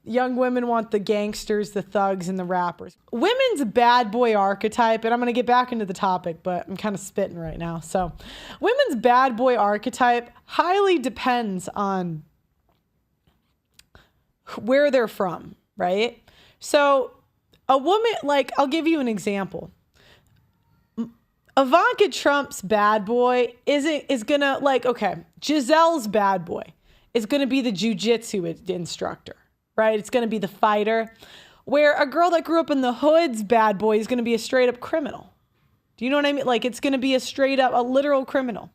young women want the gangsters, the thugs, and the rappers. Women's bad boy archetype, and I'm going to get back into the topic, but I'm kind of spitting right now. So women's bad boy archetype highly depends on where they're from, right? So a woman, like, I'll give you an example. Ivanka Trump's bad boy is going to, like, okay, Giselle's bad boy is going to be the jujitsu instructor, right? It's going to be the fighter, where a girl that grew up in the hood's bad boy is going to be a straight up criminal. Do you know what I mean? Like, it's going to be a literal criminal,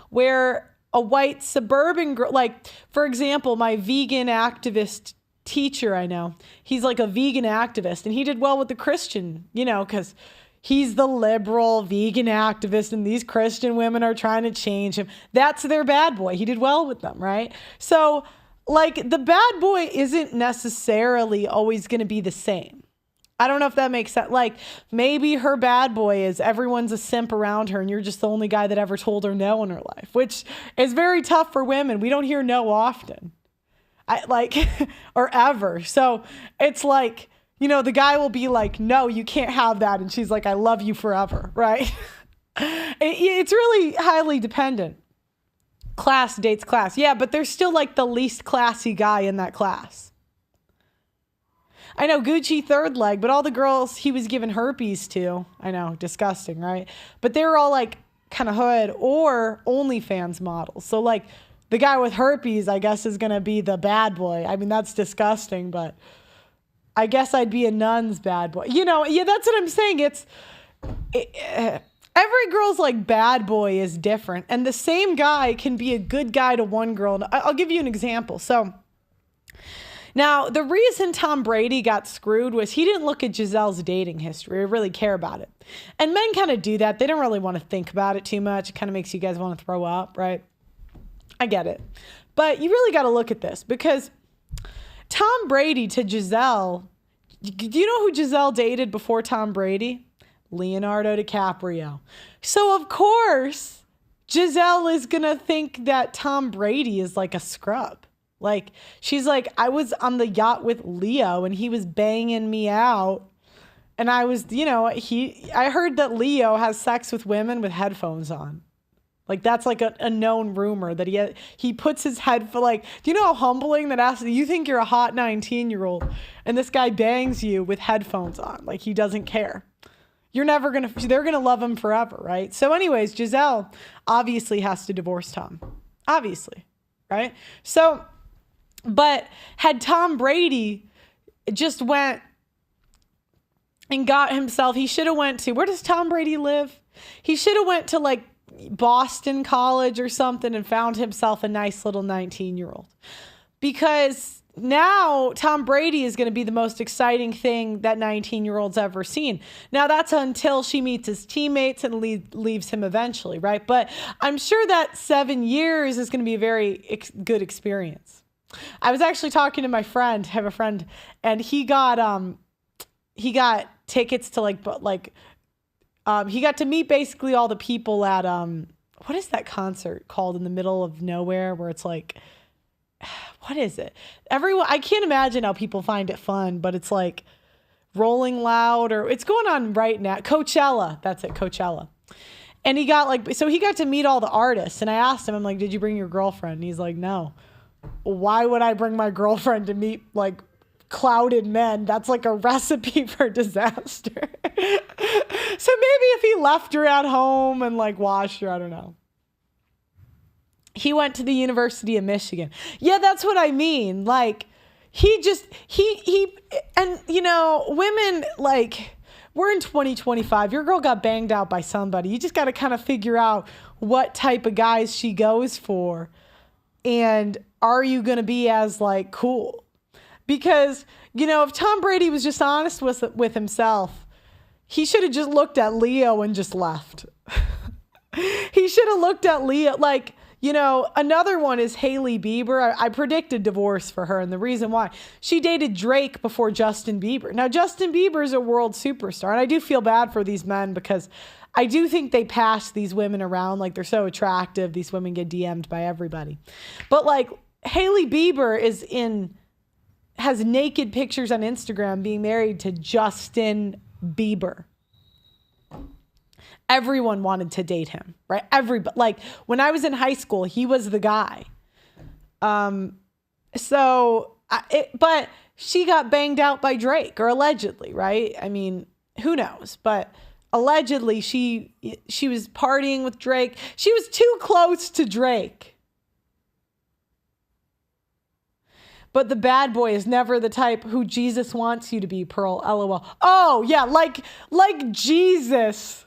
where a white suburban girl, like, for example, my vegan activist teacher I know, he's like a vegan activist, and he did well with the Christian, because he's the liberal vegan activist and these Christian women are trying to change him. That's their bad boy. He did well with them, right? So, like, the bad boy isn't necessarily always going to be the same. I don't know if that makes sense. Like, maybe her bad boy is everyone's a simp around her and you're just the only guy that ever told her no in her life, which is very tough for women. We don't hear no often. Or ever. So it's like, the guy will be like, no, you can't have that. And she's like, I love you forever, right? It's really highly dependent. Class dates class. Yeah, but there's still like the least classy guy in that class. I know, Gucci third leg, but all the girls he was giving herpes to, I know, disgusting, right? But they were all like kind of hood or OnlyFans models. So like the guy with herpes, I guess, is going to be the bad boy. I mean, that's disgusting, but I guess I'd be a nun's bad boy. Yeah, that's what I'm saying. Every girl's like bad boy is different. And the same guy can be a good guy to one girl. And I'll give you an example. So now the reason Tom Brady got screwed was he didn't look at Giselle's dating history or really care about it. And men kind of do that. They don't really want to think about it too much. It kind of makes you guys want to throw up, right? I get it. But you really got to look at this because Tom Brady to Giselle, do you know who Giselle dated before Tom Brady? Leonardo DiCaprio. So of course, Giselle is going to think that Tom Brady is like a scrub. Like, she's like, I was on the yacht with Leo and he was banging me out. And I was, I heard that Leo has sex with women with headphones on. Like, that's like a known rumor that he puts his head for, like, do you know how humbling that you think you're a hot 19-year-old and this guy bangs you with headphones on. Like, he doesn't care. They're going to love him forever, right? So anyways, Giselle obviously has to divorce Tom. Obviously, right? So, but had Tom Brady just went and got himself, he should have went to, where does Tom Brady live? He should have went to like Boston College or something and found himself a nice little 19-year-old. Because now Tom Brady is going to be the most exciting thing that 19-year-old's ever seen. Now that's until she meets his teammates and leaves him eventually, right? But I'm sure that 7 years is going to be a very good experience. I was actually talking to my friend, I have a friend, and he got tickets to he got to meet basically all the people at, what is that concert called in the middle of nowhere where it's like, what is it? I can't imagine how people find it fun, but it's like Rolling Loud or it's going on right now. Coachella. That's it. Coachella. And he got to meet all the artists. And I asked him, I'm like, did you bring your girlfriend? And he's like, no. Why would I bring my girlfriend to meet like clouded men? That's like a recipe for disaster. So maybe if he left her at home and like washed her, I don't know. He went to the University of Michigan. Yeah, that's what I mean. Like women, like, we're in 2025. Your girl got banged out by somebody. You just got to kind of figure out what type of guys she goes for. And are you going to be as like cool? Because, if Tom Brady was just honest with himself, he should have just looked at Leo and just left. He should have looked at Leo. Like, another one is Hailey Bieber. I predicted divorce for her. And the reason why, she dated Drake before Justin Bieber. Now, Justin Bieber is a world superstar. And I do feel bad for these men because I do think they pass these women around. Like, they're so attractive. These women get DM'd by everybody. But like Hailey Bieber is in has naked pictures on Instagram being married to Justin Bieber. Everyone wanted to date him, right? Everybody, like when I was in high school, he was the guy. But she got banged out by Drake, or allegedly, right? I mean, who knows? But allegedly, she was partying with Drake. She was too close to Drake. But the bad boy is never the type who Jesus wants you to be, Pearl. LOL. Oh, yeah, like Jesus.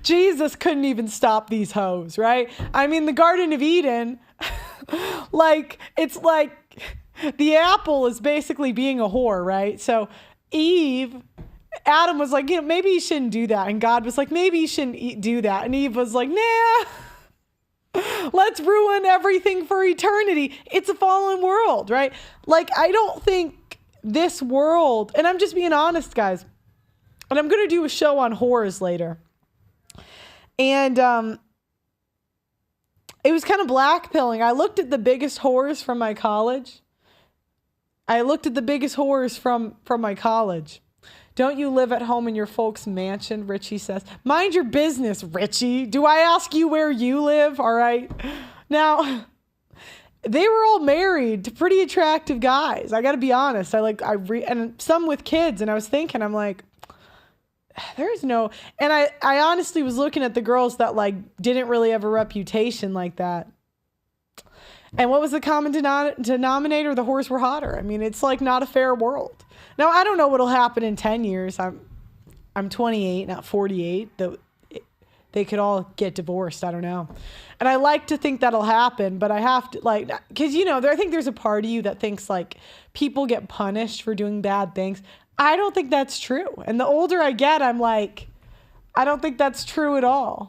Jesus couldn't even stop these hoes, right? I mean, the Garden of Eden, like, it's like the apple is basically being a whore, right? So Adam was like, maybe you shouldn't do that. And God was like, maybe you shouldn't do that. And Eve was like, nah, let's ruin everything for eternity. It's a fallen world, right? Like, I don't think this world, and I'm just being honest, guys, and I'm going to do a show on whores later. And it was kind of blackpilling. I looked at the biggest whores from my college. Don't you live at home in your folks' mansion? Richie says. Mind your business, Richie. Do I ask you where you live? All right. Now, they were all married to pretty attractive guys. I got to be honest. And some with kids. And I was thinking, I'm like, there's no, and I honestly was looking at the girls that like didn't really have a reputation like that. And what was the common denominator? The whores were hotter. I mean, it's like not a fair world. Now, I don't know what'll happen in 10 years. I'm 28, not 48. They could all get divorced. I don't know. And I like to think that'll happen, but I have to because, I think there's a part of you that thinks like people get punished for doing bad things. I don't think that's true. And the older I get, I'm like, I don't think that's true at all.